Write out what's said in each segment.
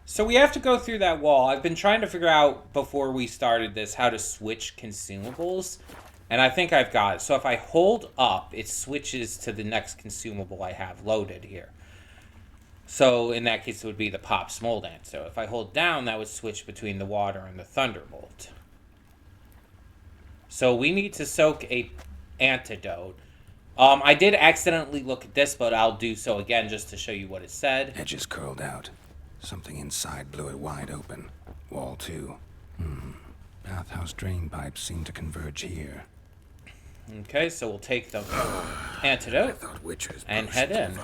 So we have to go through that wall. I've been trying to figure out before we started this how to switch consumables. And I think I've got it. So if I hold up, it switches to the next consumable I have loaded here. So in that case, it would be the pop smold ant. So if I hold down, that would switch between the water and the thunderbolt. So we need to soak a antidote. I did accidentally look at this, but I'll do so again just to show you what it said. Edges curled out. Something inside blew it wide open. Wall 2. Bathhouse drain pipes seem to converge here. Okay, so we'll take the antidote and head in.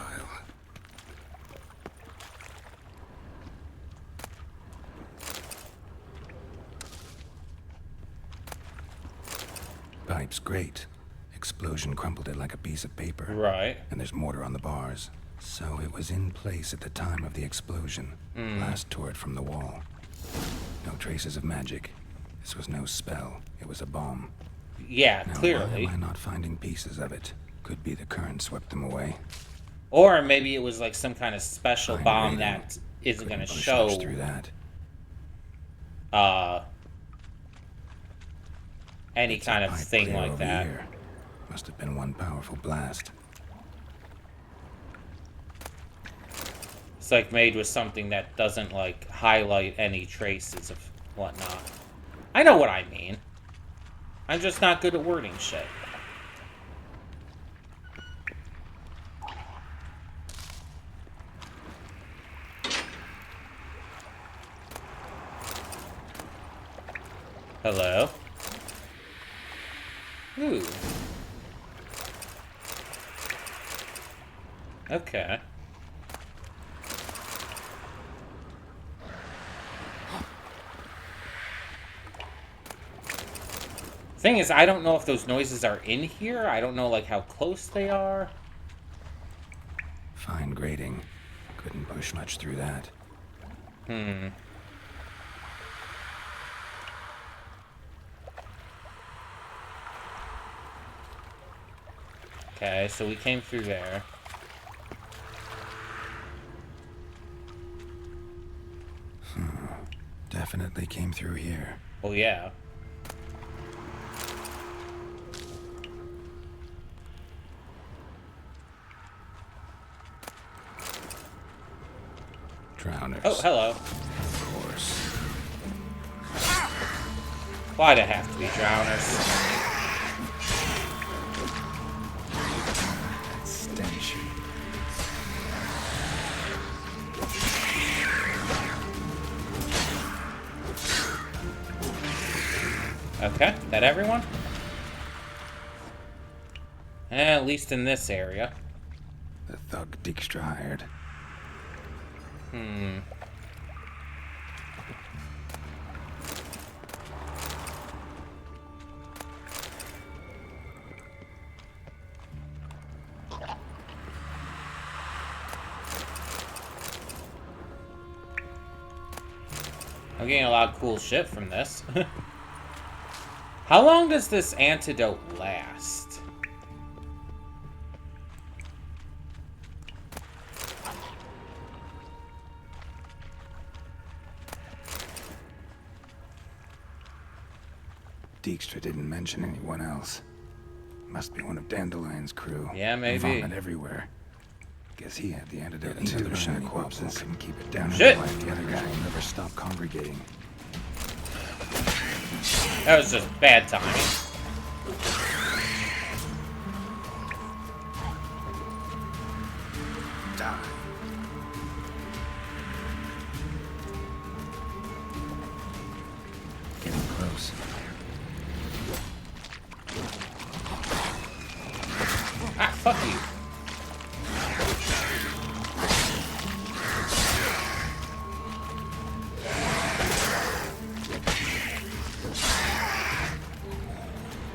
Pipe's great. Explosion crumpled it like a piece of paper. Right. And there's mortar on the bars. So it was in place at the time of the explosion. Blast tore it from the wall. No traces of magic. This was no spell. It was a bomb. Yeah, now, clearly. Why am I not finding pieces of it? Could be the current swept them away. Or maybe it was like some kind of special bomb that isn't going to show through that. Any kind of thing like that. Here. Must have been one powerful blast. It's like made with something that doesn't like highlight any traces of whatnot. I know what I mean. I'm just not good at wording shit. Hello? Ooh. Okay. Thing is, I don't know if those noises are in here. I don't know, like, how close they are. Fine grating. Couldn't push much through that. Okay, so we came through there. Definitely came through here. Oh, yeah. Drowners. Oh, hello. Of course. Why'd it have to be drowners? That stench. Okay, that everyone? At least in this area. The thug Dijkstra hired. I'm getting a lot of cool shit from this. How long does this antidote last? Dijkstra didn't mention anyone else. Must be one of Dandelion's crew. Yeah, maybe. Vomit everywhere. Guess he had the antidote until the shiny corpses couldn't keep it down. Shit! The other guy will never stop congregating. That was just bad timing. Die. Getting close. Ah, fuck you.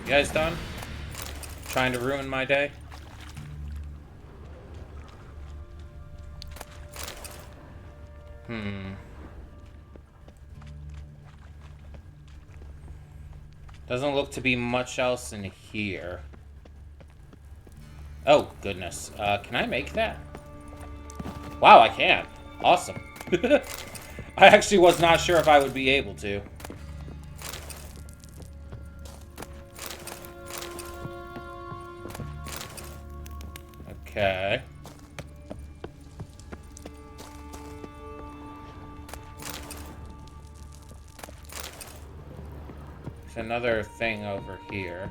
You guys done? Trying to ruin my day? Doesn't look to be much else in here. Oh, goodness. Can I make that? Wow, I can. Awesome. I actually was not sure if I would be able to. Okay. There's another thing over here.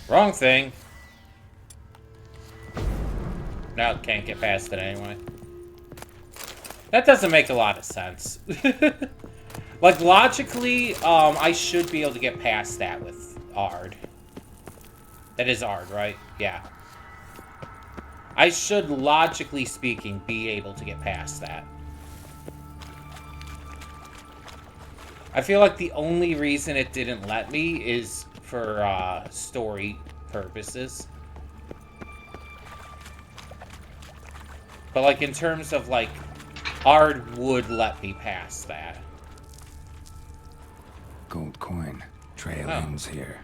Wrong thing. Now can't get past it anyway. That doesn't make a lot of sense. Like, logically, I should be able to get past that with Ard. That is Ard, right? Yeah. I should, logically speaking, be able to get past that. I feel like the only reason it didn't let me is for, story purposes. But, like, in terms of, like, Ard would let me past that. Gold coin. Trail ends here.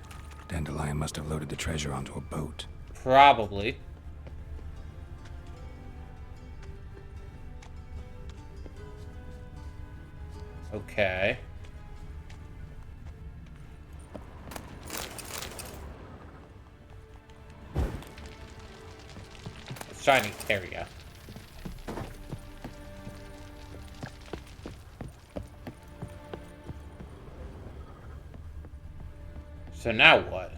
Dandelion must have loaded the treasure onto a boat. Probably. Okay. It's shiny. There we go. So now what?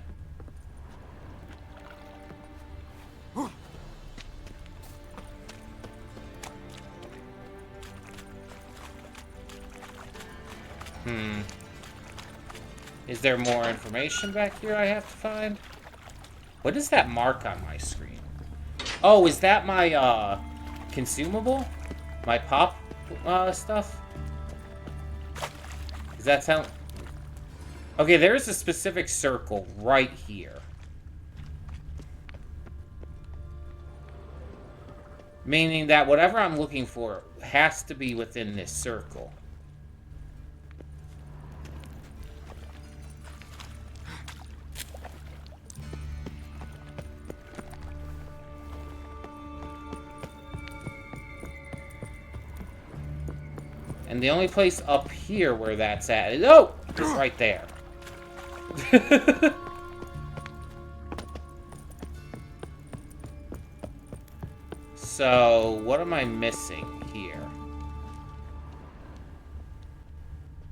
Is there more information back here I have to find? What is that mark on my screen? Oh, is that my, consumable? My pop, stuff? Does that sound... Okay, there is a specific circle right here. Meaning that whatever I'm looking for has to be within this circle. And the only place up here where that's at is... Oh! It's right there. So, what am I missing here?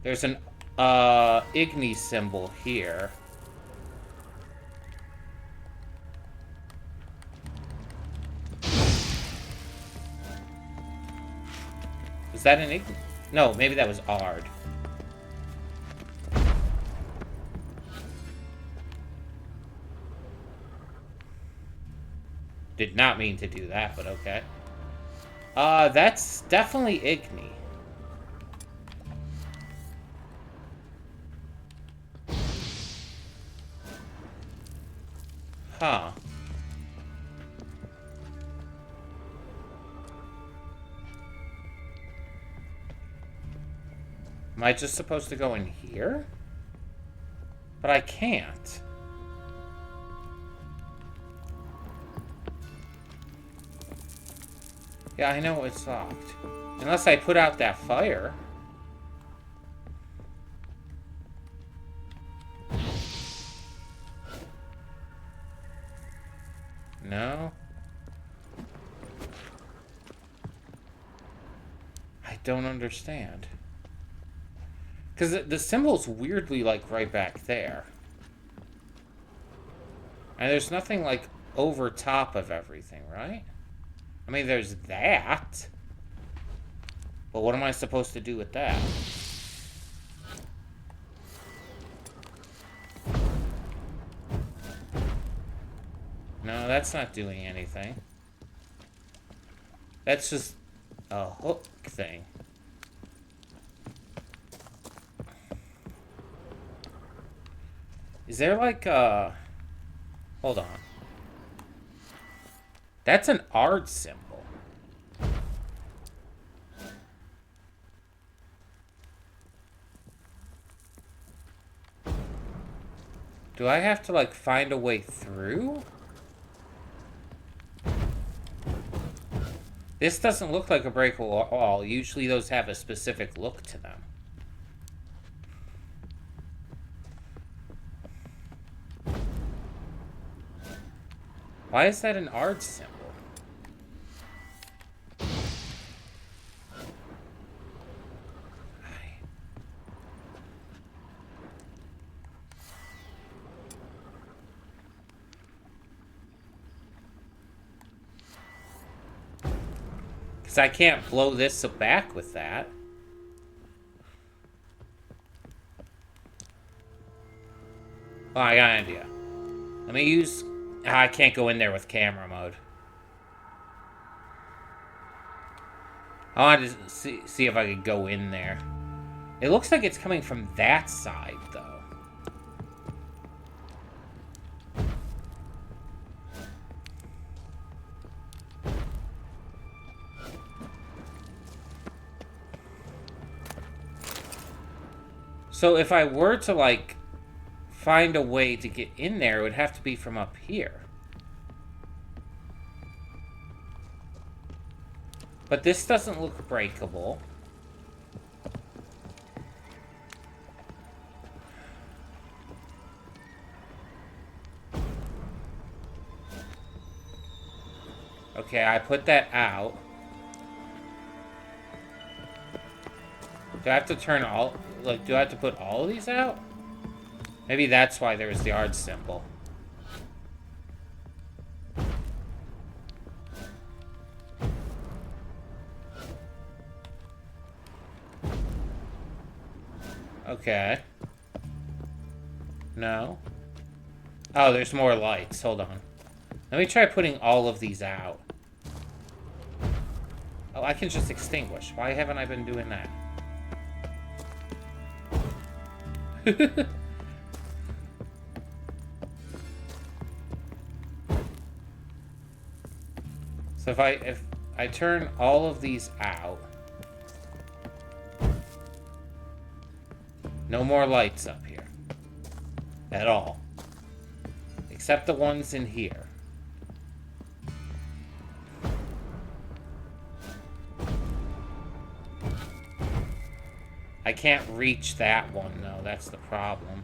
There's an, Igni symbol here. Is that an Igni? No, maybe that was Ard. Did not mean to do that, but okay. That's definitely Igni. Huh. Am I just supposed to go in here? But I can't. Yeah, I know it's locked. Unless I put out that fire. No? I don't understand. Because the symbol's weirdly, like, right back there. And there's nothing, like, over top of everything, right? I mean, there's that. But what am I supposed to do with that? No, that's not doing anything. That's just a hook thing. Is there like a... Hold on. That's an Ard symbol. Do I have to, like, find a way through? This doesn't look like a breakable wall. Usually those have a specific look to them. Why is that an art symbol? Because I can't blow this back with that. Oh, I got an idea. Let me use... I can't go in there with camera mode. I wanted to see if I could go in there. It looks like it's coming from that side, though. So if I were to, like, find a way to get in there, it would have to be from up here. But this doesn't look breakable. Okay, I put that out. Do I have to turn all... Like, do I have to put all of these out? Maybe that's why there was the art symbol. Okay. No. Oh, there's more lights. Hold on. Let me try putting all of these out. Oh, I can just extinguish. Why haven't I been doing that? So if I turn all of these out, no more lights up here at all, except the ones in here. I can't reach that one, though. That's the problem.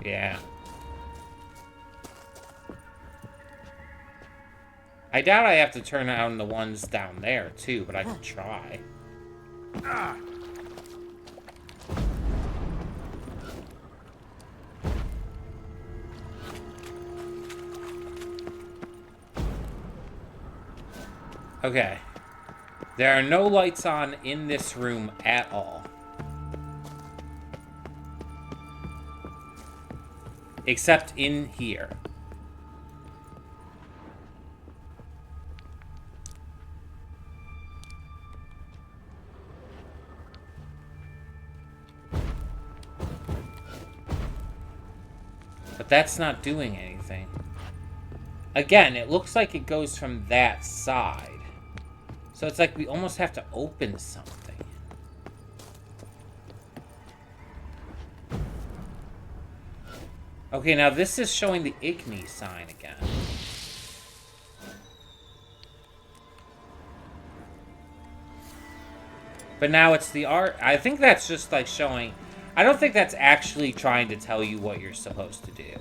Yeah. I doubt I have to turn on the ones down there, too, but I can try. Okay. There are no lights on in this room at all. Except in here. But that's not doing anything. Again, it looks like it goes from that side. So it's like we almost have to open something. Okay, now this is showing the Igni sign again. But now it's the art. I think that's just like showing... I don't think that's actually trying to tell you what you're supposed to do.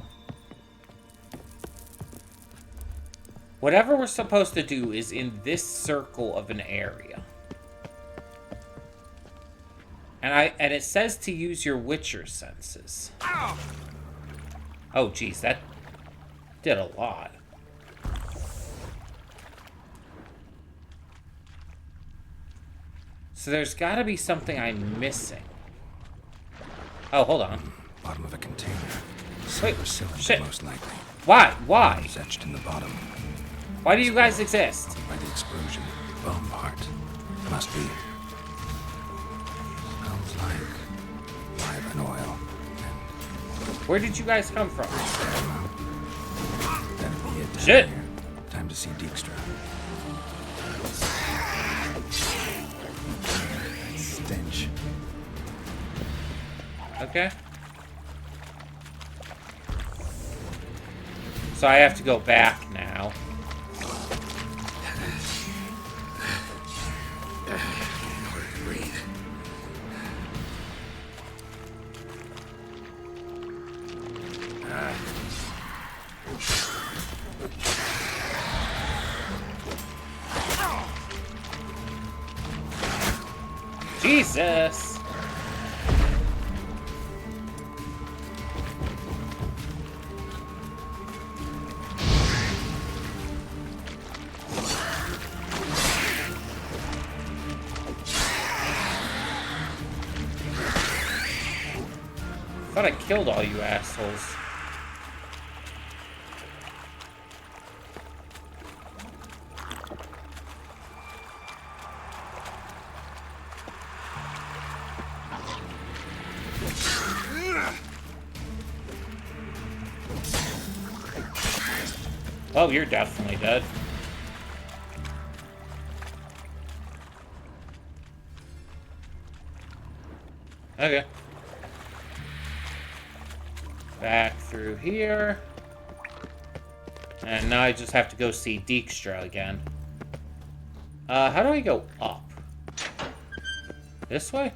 Whatever we're supposed to do is in this circle of an area. And it says to use your Witcher senses. Oh, geez, that did a lot. So there's got to be something I'm missing. Oh, hold on. Bottom of a container. Wait, Cylinder, shit. most likely. Why? Why? It's etched in the bottom. Why do you guys exist? By the explosion. Bomb part. Must be. Smells like live and oil. Where did you guys come from? That'd be it down Shit. here. Time to see Dijkstra. Okay. So I have to go back now. Jesus! I thought I killed all you assholes. Oh, you're definitely dead. Okay. Back through here. And now I just have to go see Dijkstra again. How do I go up? This way?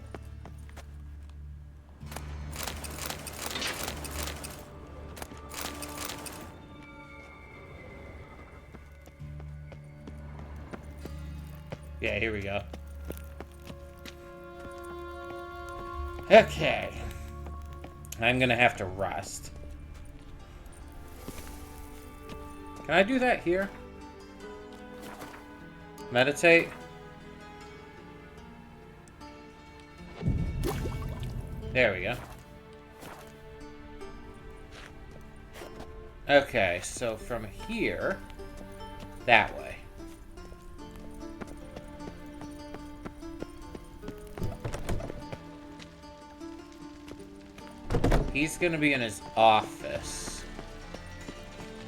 Yeah, here we go. Okay. I'm gonna have to rest. Can I do that here? Meditate? There we go. Okay, so from here, that way. He's gonna be in his office.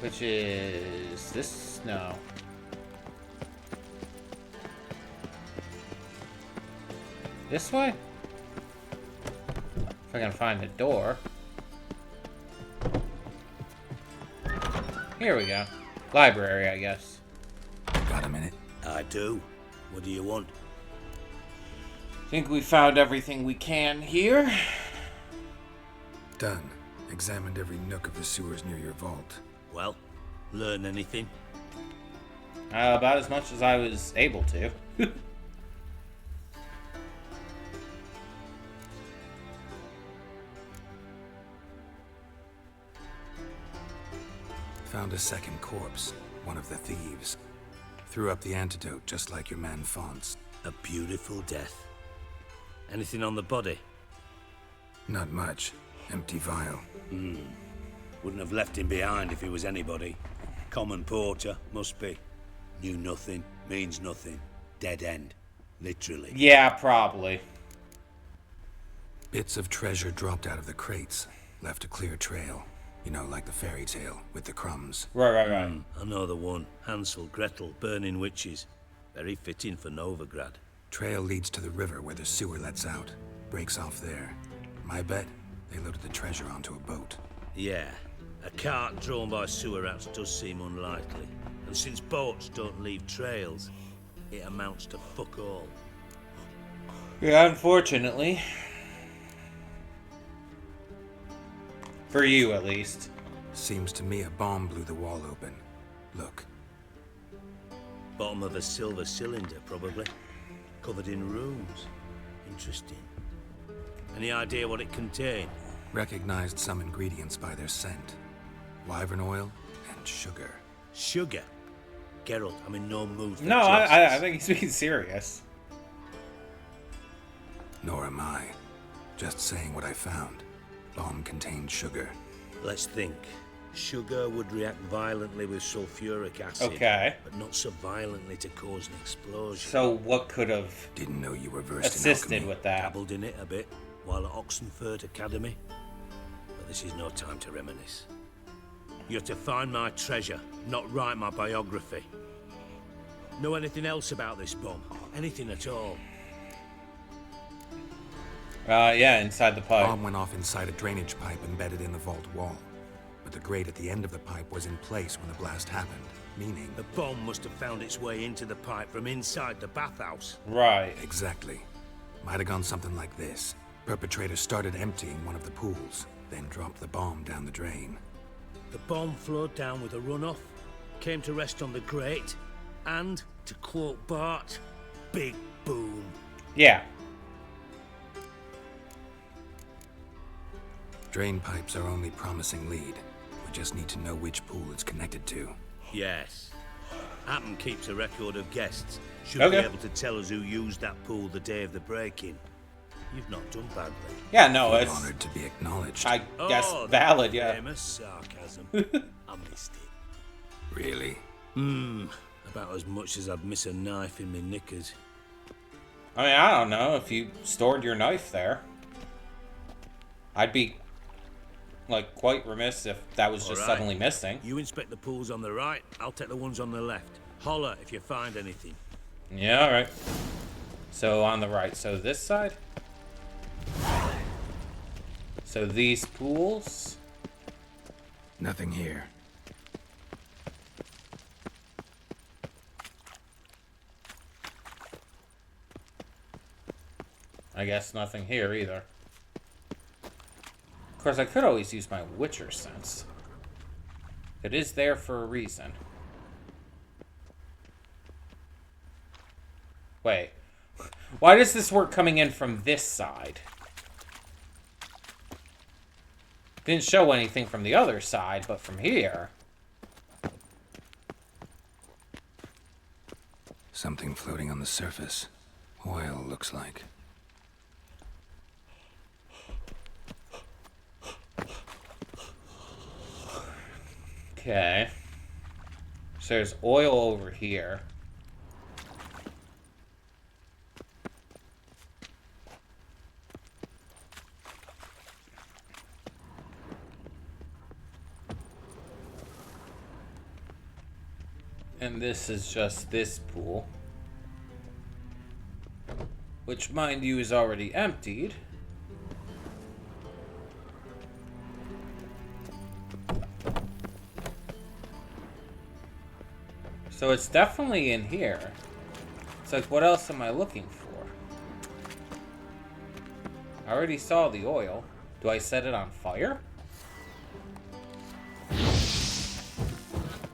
Which is this? No. This way? If I can find the door. Here we go. Library, I guess. Got a minute? I do. What do you want? Think we found everything we can here. Done. Examined every nook of the sewers near your vault. Well, learn anything? About as much as I was able to. Found a second corpse, one of the thieves. Threw up the antidote just like your man Fonz. A beautiful death. Anything on the body? Not much. Empty vial. Wouldn't have left him behind if he was anybody. Common porter, must be. Knew nothing, means nothing. Dead end. Literally. Yeah, probably. Bits of treasure dropped out of the crates. Left a clear trail. You know, like the fairy tale, with the crumbs. Right. I know the one. Hansel, Gretel, burning witches. Very fitting for Novigrad. Trail leads to the river where the sewer lets out. Breaks off there. My bet, they loaded the treasure onto a boat. Yeah. A cart drawn by sewer rats does seem unlikely. And since boats don't leave trails, it amounts to fuck all. Yeah, unfortunately. For you, at least. Seems to me a bomb blew the wall open. Look. Bottom of a silver cylinder, probably. Covered in runes. Interesting. Any idea what it contained? Recognized some ingredients by their scent. Wyvern oil and sugar. Sugar? Geralt, I'm in no mood for No, I think he's being serious. Nor am I. Just saying what I found. Bomb contained sugar. Let's think. Sugar would react violently with sulfuric acid. Okay. But not so violently to cause an explosion. So what could have Didn't know you were versed in assisted alchemy. with that? Dabbled in it a bit while at Oxenford Academy. But this is no time to reminisce. You're to find my treasure, not write my biography. Know anything else about this bomb? Anything at all? Yeah, inside the pipe. Bomb went off inside a drainage pipe embedded in the vault wall. But the grate at the end of the pipe was in place when the blast happened, meaning... The bomb must have found its way into the pipe from inside the bathhouse. Right. Exactly. Might have gone something like this. Perpetrator started emptying one of the pools, then dropped the bomb down the drain. The bomb flowed down with a runoff, came to rest on the grate, and, to quote Bart, big boom. Yeah. Drain pipes are only promising lead. We just need to know which pool it's connected to. Yes. Hammond keeps a record of guests. Should Okay. be able to tell us who used that pool the day of the break-in. You've not done badly. Yeah, no, Feel it's... honored to be acknowledged. I guess Oh, valid, yeah. Famous sarcasm. I missed it. Really? About as much as I'd miss a knife in my knickers. I mean, I don't know if you stored your knife there. I'd be, like, quite remiss if that was just All right. suddenly missing. You inspect the pools on the right, I'll take the ones on the left. Holler if you find anything. Yeah, alright. So, on the right. So, this side? So, these pools? Nothing here. I guess nothing here either. Of course, I could always use my Witcher sense. It is there for a reason. Wait. Why does this work coming in from this side? Didn't show anything from the other side, but from here... Something floating on the surface. Oil, looks like. Okay. So there's oil over here. And this is just this pool. Which, mind you, is already emptied. So it's definitely in here. It's like, what else am I looking for? I already saw the oil. Do I set it on fire?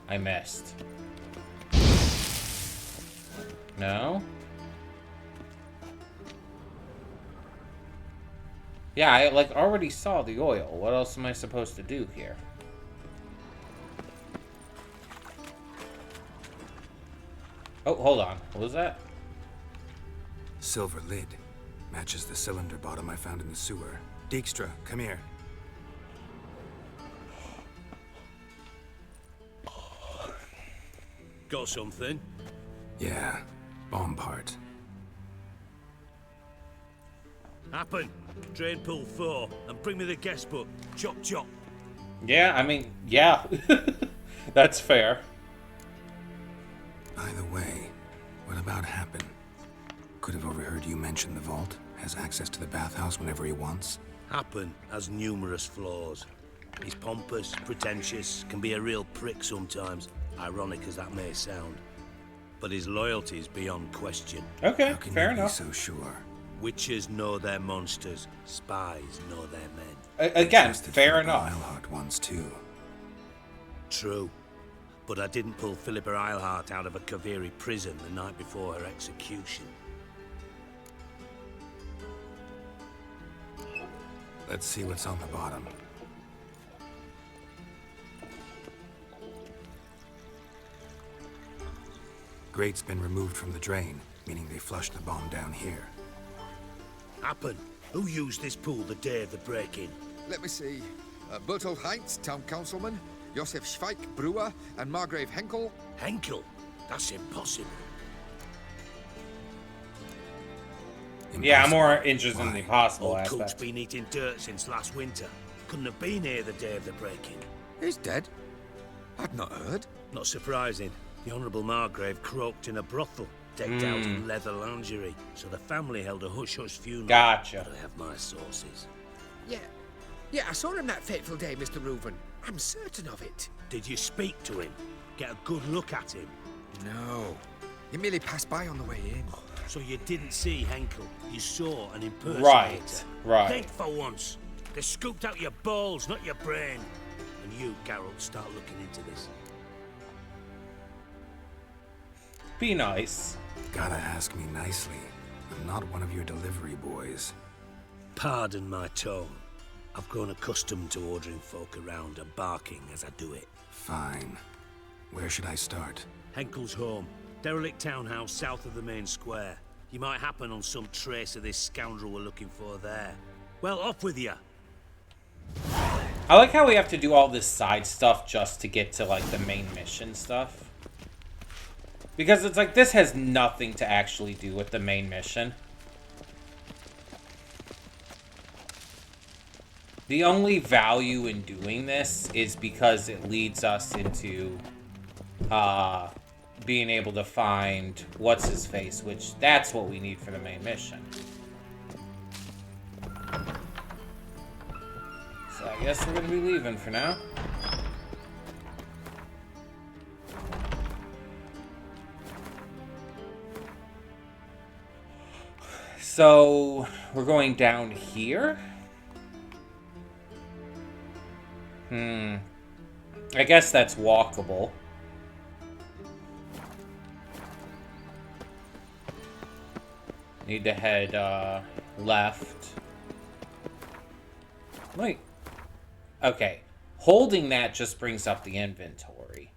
I missed. No? Yeah, I like already saw the oil. What else am I supposed to do here? Oh, hold on. What was that? Silver lid. Matches the cylinder bottom I found in the sewer. Dijkstra, come here. Got something? Yeah, bomb part. Happen. Drain pool 4 and bring me the guest book. Chop chop. Yeah, I mean, yeah. That's fair. By the way, what about Happen? Could have overheard you mention the vault. Has access to the bathhouse whenever he wants. Happen has numerous flaws. He's pompous, pretentious, can be a real prick sometimes, ironic as that may sound. But his loyalty is beyond question. Okay, How can fair you enough. be so sure? Witches know their monsters, spies know their men. Again, Trusted fair Philippa enough. Eilhart once too. True. But I didn't pull Philippa Eilhart out of a Kaviri prison the night before her execution. Let's see what's on the bottom. Grate's been removed from the drain, meaning they flushed the bomb down here. Happen. Who used this pool the day of the break-in? Let me see. Bertolt Heinz, town councilman, Josef Schweik, brewer, and Margrave Henkel. Henkel? That's impossible. Yeah, I'm Impossible. more interested in the Why? possible Old Cook's aspect. been eating dirt since last winter. Couldn't have been here the day of the break-in. He's dead. I'd not heard. Not surprising. The Honourable Margrave croaked in a brothel. decked out in leather lingerie, so the family held a hush-hush funeral. Gotcha. But I have my sources. Yeah, I saw him that fateful day, Mr. Reuben. I'm certain of it. Did you speak to him? Get a good look at him? No. He merely passed by on the way in. So you didn't see Henkel. You saw an impersonator. Right. Think for once. They scooped out your balls, not your brain. And you, Geralt, start looking into this. Be nice. Gotta ask me nicely. I'm not one of your delivery boys. Pardon my tone. I've grown accustomed to ordering folk around and barking as I do it. Fine. Where should I start? Henkel's home. Derelict townhouse south of the main square. You might happen on some trace of this scoundrel we're looking for there. Well, off with you. I like how we have to do all this side stuff just to get to, like, the main mission stuff. Because it's like, this has nothing to actually do with the main mission. The only value in doing this is because it leads us into being able to find what's-his-face, which that's what we need for the main mission. So I guess we're going to be leaving for now. So we're going down here? I guess that's walkable. Need to head left. Wait. Okay. Holding that just brings up the inventory.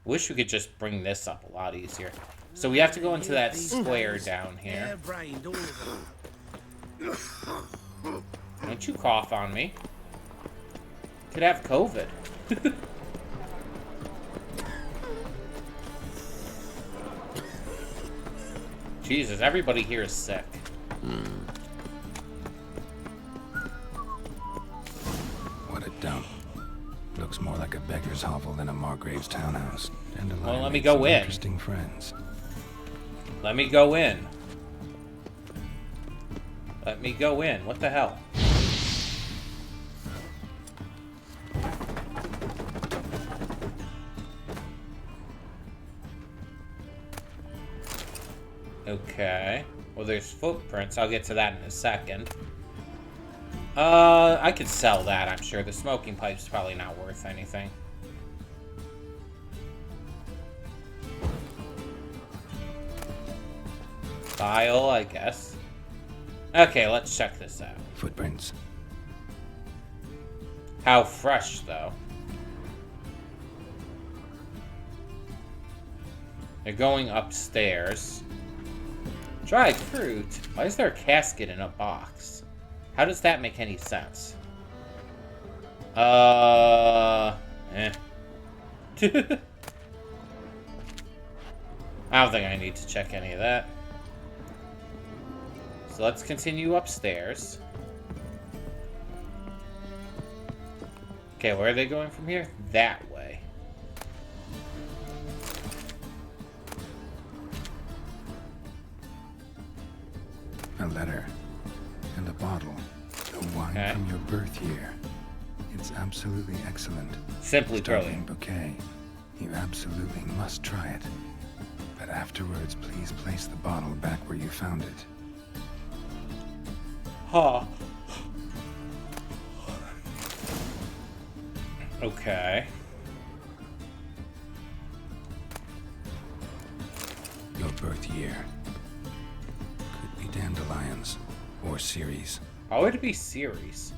Wish we could just bring this up a lot easier. So we have to go into that square down here. Don't you cough on me. Could have COVID. Jesus, everybody here is sick. What a dump. Looks more like a beggar's hovel than a Margrave's townhouse. Well, let me go in. Interesting friends. Let me go in. Let me go in. What the hell? Okay. Well, there's footprints. I'll get to that in a second. I could sell that, I'm sure. The smoking pipe's probably not worth anything. File, I guess. Okay, let's check this out. Footprints. How fresh, though. They're going upstairs. Dried fruit? Why is there a casket in a box? How does that make any sense? I don't think I need to check any of that. So let's continue upstairs. Okay, where are they going from here? That way. A letter. And a bottle. The wine Okay. from your birth year. It's absolutely excellent. Simply Sterling brilliant. bouquet. You absolutely must try it. But afterwards, please place the bottle back where you found it. Huh. Okay. Your birth year. Could be dandelions. Or Ceres. Why would it be Ceres?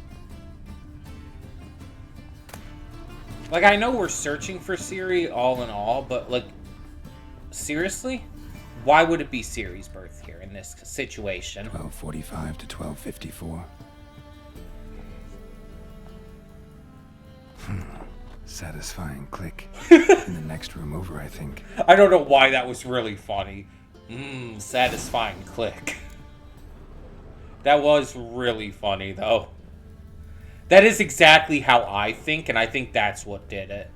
Like, I know we're searching for Ceres all in all, but, like, seriously? Why would it be Ceres' birth here in this situation? 1245 to 1254. Satisfying click. In the next room over, I think. I don't know why that was really funny. Satisfying click. That was really funny, though. That is exactly how I think, and I think that's what did it.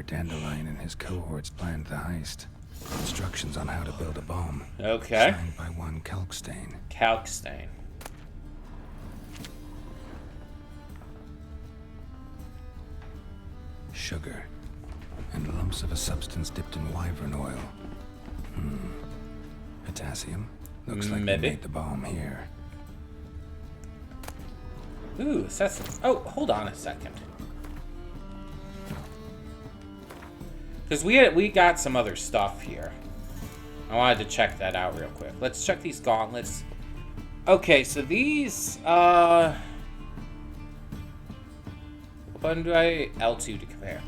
Dandelion and his cohorts planned the heist. Instructions on how to build a bomb. Okay. Signed by one Kalkstain. Kalkstain. Sugar. And lumps of a substance dipped in wyvern oil. Potassium. Looks like they Maybe. made the bomb here. Ooh, that's... Oh, hold on a second. Because we got some other stuff here. I wanted to check that out real quick. Let's check these gauntlets. Okay, so these, when do I... L2 to compare.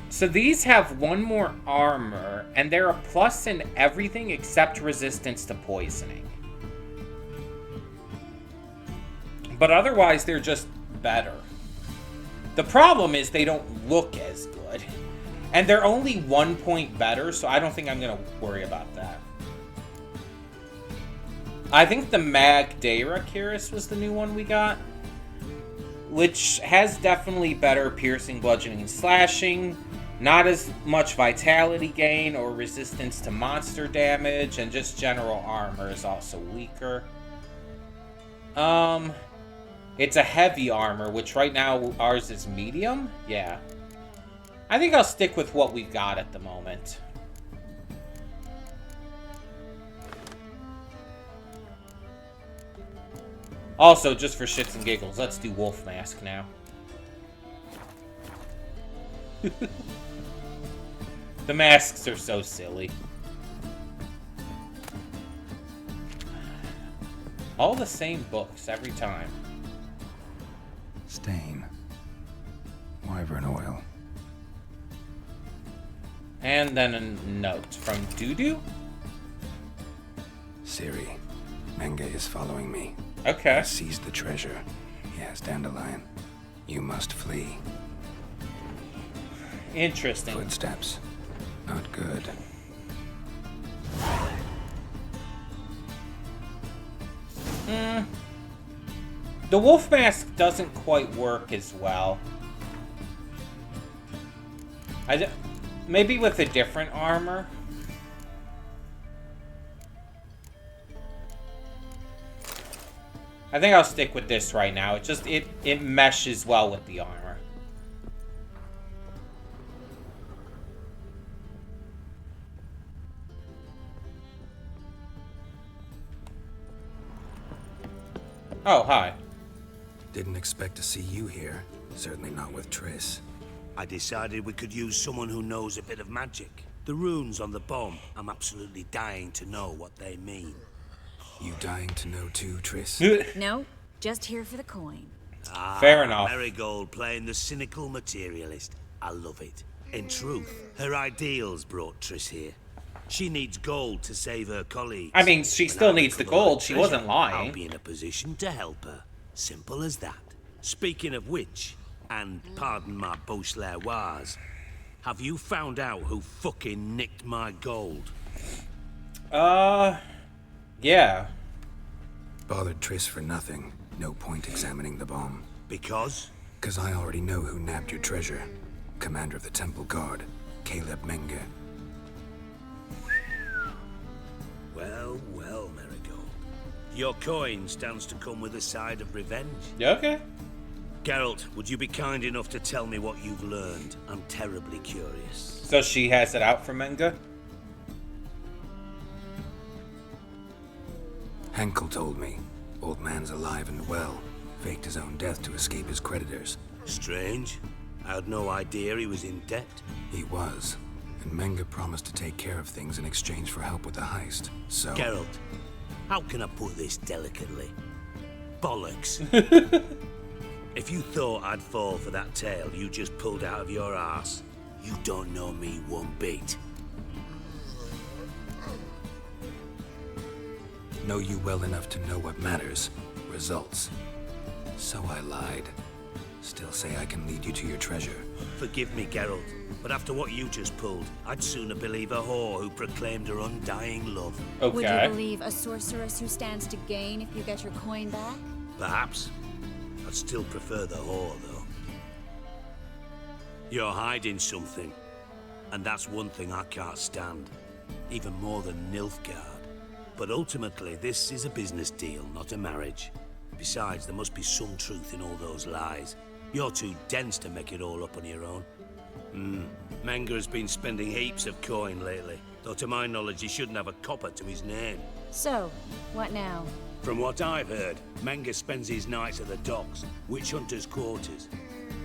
So these have one more armor, and they're a plus in everything except resistance to poisoning. But otherwise, they're just better. The problem is they don't look as good. And they're only 1 point better, so I don't think I'm going to worry about that. I think the Magdaira Cuirass was the new one we got. Which has definitely better piercing, bludgeoning, and slashing. Not as much vitality gain or resistance to monster damage. And just general armor is also weaker. It's a heavy armor, which right now ours is medium. Yeah. I think I'll stick with what we've got at the moment. Also, just for shits and giggles, let's do Wolf Mask now. The masks are so silly. All the same books every time. Stain. Wyvern oil. And then a note from Dudu. Siri, Menge is following me. Okay. I seized the treasure. Yes, Dandelion. You must flee. Interesting. Footsteps. Not good. The wolf mask doesn't quite work as well. Maybe with a different armor. I think I'll stick with this right now. It meshes well with the armor. Oh, hi. Didn't expect to see you here. Certainly not with Triss. I decided we could use someone who knows a bit of magic. The runes on the bomb, I'm absolutely dying to know what they mean. You dying to know too, Triss? No, just here for the coin. Fair enough. Marigold playing the cynical materialist. I love it. In truth, her ideals brought Triss here. She needs gold to save her colleagues. I mean, she When still I needs the recover gold. her She treasure, wasn't lying. I'll be in a position to help her. Simple as that. Speaking of which, and pardon my Beauclervoise, have you found out who fucking nicked my gold? Yeah. Bothered Triss for nothing. No point examining the bomb. Because? 'Cause I already know who nabbed your treasure. Commander of the Temple Guard, Caleb Menge. Well, well, Marigold. Your coin stands to come with a side of revenge. Okay. Geralt, would you be kind enough to tell me what you've learned? I'm terribly curious. So she has it out for Menge? Henkel told me. Old man's alive and well. Faked his own death to escape his creditors. Strange. I had no idea he was in debt. He was. And Menge promised to take care of things in exchange for help with the heist. So... Geralt, how can I put this delicately? Bollocks. If you thought I'd fall for that tale you just pulled out of your arse, you don't know me one bit. Know you well enough to know what matters. Results. So I lied. Still say I can lead you to your treasure. Forgive me, Geralt, but after what you just pulled, I'd sooner believe a whore who proclaimed her undying love. Okay. Would you believe a sorceress who stands to gain if you get your coin back? Perhaps. I'd still prefer the whore, though. You're hiding something. And that's one thing I can't stand. Even more than Nilfgaard. But ultimately, this is a business deal, not a marriage. Besides, there must be some truth in all those lies. You're too dense to make it all up on your own. Menger's been spending heaps of coin lately. Though to my knowledge, he shouldn't have a copper to his name. So, what now? From what I've heard, Menger spends his nights at the docks, witch hunters' quarters.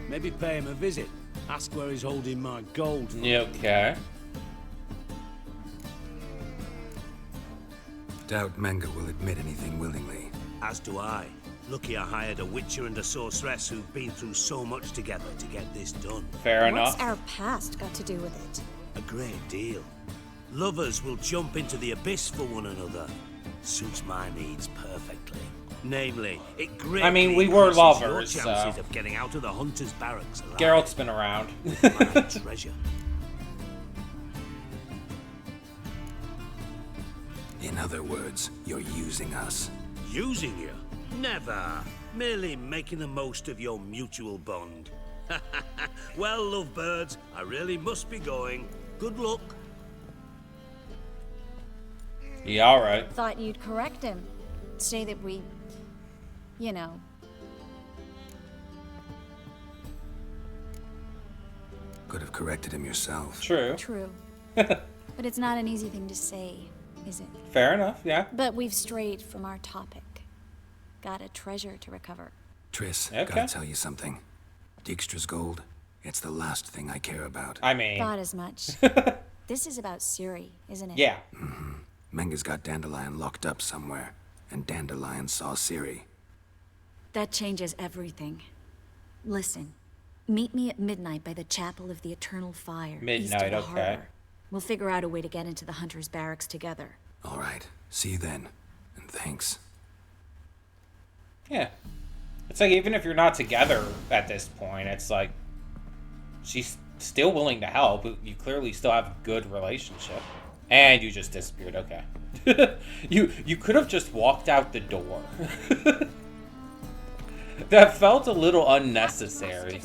Maybe pay him a visit. Ask where he's holding my gold from. Yeah, okay. Doubt Menger will admit anything willingly. As do I. Lucky I hired a witcher and a sorceress who've been through so much together to get this done. Fair enough. What's our past got to do with it? A great deal. Lovers will jump into the abyss for one another. Suits my needs perfectly. Namely, it greatly I mean, we were increases lovers, your chances so... of getting out of the hunter's barracks alive. Geralt's been around. My treasure. In other words, you're using us. Using you? Never. Merely making the most of your mutual bond. Well, lovebirds, I really must be going. Good luck. Yeah, alright. Thought you'd correct him. Say that we... you know... Could have corrected him yourself. True. True. But it's not an easy thing to say, is it? Fair enough, yeah. But we've strayed from our topic. Got a treasure to recover. Triss, Okay. gotta tell you something. Dijkstra's gold, it's the last thing I care about. I mean... Thought as much. This is about Ciri, isn't it? Yeah. Menger's got Dandelion locked up somewhere, and Dandelion saw Ciri. That changes everything. Listen, meet me at midnight by the Chapel of the Eternal Fire. east of Midnight, the okay. harbor. We'll figure out a way to get into the Hunter's barracks together. All right, see you then, and thanks. Yeah. It's like, even if you're not together at this point, it's like... she's still willing to help. You clearly still have a good relationship. And you just disappeared, okay. You could have just walked out the door. That felt a little unnecessary.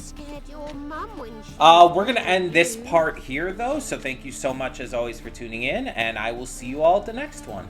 We're gonna end this part here, though, so thank you so much as always for tuning in, and I will see you all at the next one.